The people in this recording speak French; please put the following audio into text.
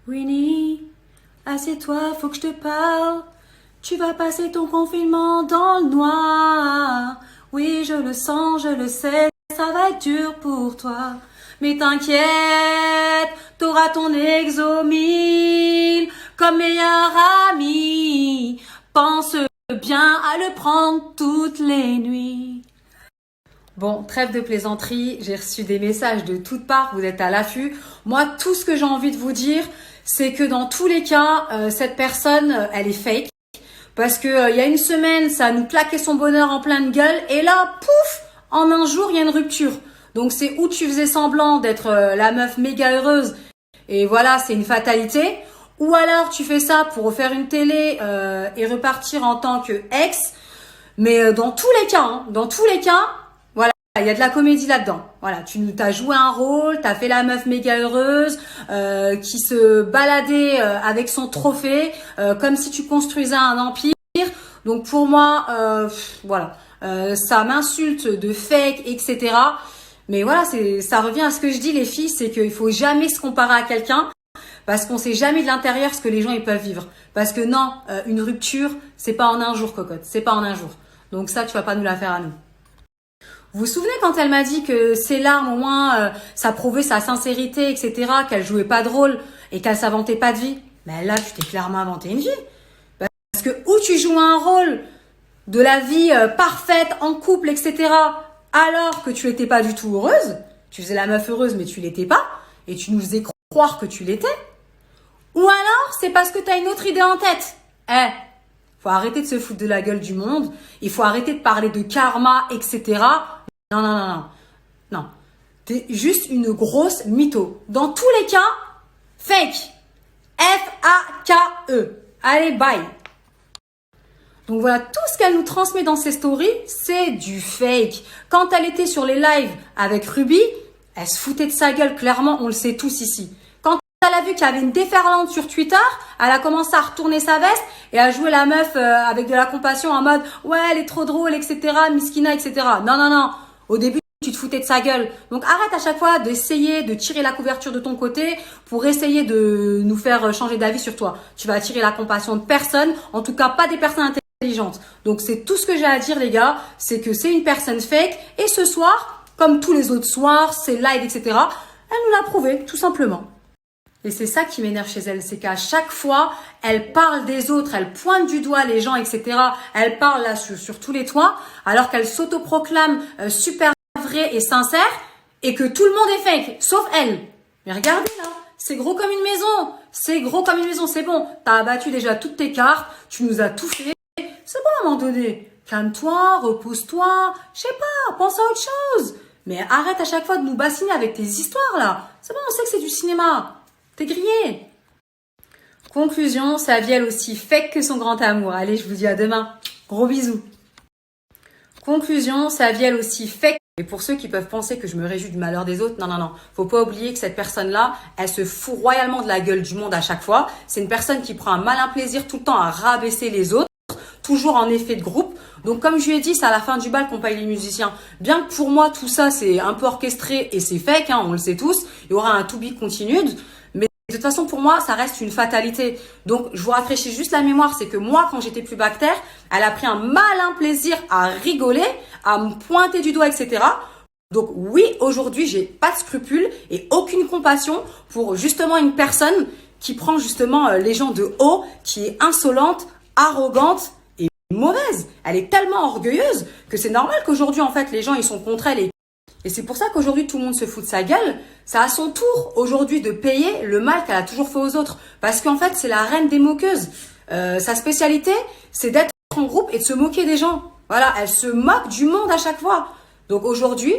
Winnie, assieds-toi, faut que je te parle. Tu vas passer ton confinement dans le noir. Oui, je le sens, je le sais, ça va être dur pour toi. Mais t'inquiète, t'auras ton Exomil comme meilleur ami. Pense bien à le prendre toutes les nuits. Bon, trêve de plaisanterie, j'ai reçu des messages de toutes parts, vous êtes à l'affût. Moi, tout ce que j'ai envie de vous dire, c'est que dans tous les cas, cette personne, elle est fake. Parce que il y a une semaine, ça nous claquait son bonheur en pleine gueule. Et là, pouf, en un jour, il y a une rupture. Donc c'est où tu faisais semblant d'être la meuf méga heureuse. Et voilà, c'est une fatalité. Ou alors tu fais ça pour refaire une télé et repartir en tant que ex. Mais dans tous les cas, voilà, il y a de la comédie là-dedans. Voilà, tu t'as joué un rôle, t'as fait la meuf méga heureuse qui se baladait avec son trophée comme si tu construisais un empire. Donc pour moi, voilà, ça m'insulte de fake, etc. Mais voilà, ça revient à ce que je dis les filles, c'est qu'il faut jamais se comparer à quelqu'un parce qu'on sait jamais de l'intérieur ce que les gens ils peuvent vivre. Parce que non, une rupture, c'est pas en un jour, cocotte, c'est pas en un jour. Donc ça, tu vas pas nous la faire à nous. Vous vous souvenez quand elle m'a dit que ses larmes, au moins, ça prouvait sa sincérité, etc., qu'elle jouait pas de rôle et qu'elle s'inventait pas de vie? Mais là, tu t'es clairement inventé une vie. Parce que où tu joues un rôle de la vie parfaite, en couple, etc., alors que tu n'étais pas du tout heureuse, tu faisais la meuf heureuse, mais tu l'étais pas, et tu nous faisais croire que tu l'étais. Ou alors, c'est parce que tu as une autre idée en tête. Faut arrêter de se foutre de la gueule du monde, il faut arrêter de parler de karma, etc., non. T'es juste une grosse mytho. Dans tous les cas, fake. F-A-K-E. Allez, bye. Donc voilà, tout ce qu'elle nous transmet dans ses stories, c'est du fake. Quand elle était sur les lives avec Ruby, elle se foutait de sa gueule, clairement, on le sait tous ici. Quand elle a vu qu'il y avait une déferlante sur Twitter, elle a commencé à retourner sa veste et à jouer la meuf avec de la compassion en mode « Ouais, elle est trop drôle, etc., miskina, etc. » Non. Au début, tu te foutais de sa gueule. Donc arrête à chaque fois d'essayer de tirer la couverture de ton côté pour essayer de nous faire changer d'avis sur toi. Tu vas attirer la compassion de personne, en tout cas pas des personnes intelligentes. Donc c'est tout ce que j'ai à dire les gars, c'est que c'est une personne fake et ce soir, comme tous les autres soirs, c'est live, etc., elle nous l'a prouvé, tout simplement. Et c'est ça qui m'énerve chez elle, c'est qu'à chaque fois, elle parle des autres, elle pointe du doigt les gens, etc. Elle parle là sur tous les toits, alors qu'elle s'autoproclame super vraie et sincère et que tout le monde est fake, sauf elle. Mais regardez là, c'est gros comme une maison, c'est bon. T'as abattu déjà toutes tes cartes, tu nous as tout fait. C'est bon à un moment donné. Calme-toi, repose-toi, je sais pas, pense à autre chose. Mais arrête à chaque fois de nous bassiner avec tes histoires là. C'est bon, on sait que c'est du cinéma. T'es grillé. Conclusion, sa vie elle aussi fake que son grand amour. Allez, je vous dis à demain. Gros bisous. Conclusion, sa vie elle aussi fake. Et pour ceux qui peuvent penser que je me réjouis du malheur des autres, non. Faut pas oublier que cette personne-là, elle se fout royalement de la gueule du monde à chaque fois. C'est une personne qui prend un malin plaisir tout le temps à rabaisser les autres, toujours en effet de groupe. Donc comme je lui ai dit, c'est à la fin du bal qu'on paye les musiciens. Bien que pour moi, tout ça, c'est un peu orchestré et c'est fake, on le sait tous. Il y aura un to be continued. Mais de toute façon, pour moi, ça reste une fatalité. Donc, je vous rafraîchis juste la mémoire. C'est que moi, quand j'étais plus bactère, elle a pris un malin plaisir à rigoler, à me pointer du doigt, etc. Donc oui, aujourd'hui, j'ai pas de scrupules et aucune compassion pour justement une personne qui prend justement les gens de haut, qui est insolente, arrogante et mauvaise. Elle est tellement orgueilleuse que c'est normal qu'aujourd'hui, en fait, les gens, ils sont contre elle. Et c'est pour ça qu'aujourd'hui, tout le monde se fout de sa gueule. C'est à son tour, aujourd'hui, de payer le mal qu'elle a toujours fait aux autres. Parce qu'en fait, c'est la reine des moqueuses. Sa spécialité, c'est d'être en groupe et de se moquer des gens. Voilà, elle se moque du monde à chaque fois. Donc aujourd'hui,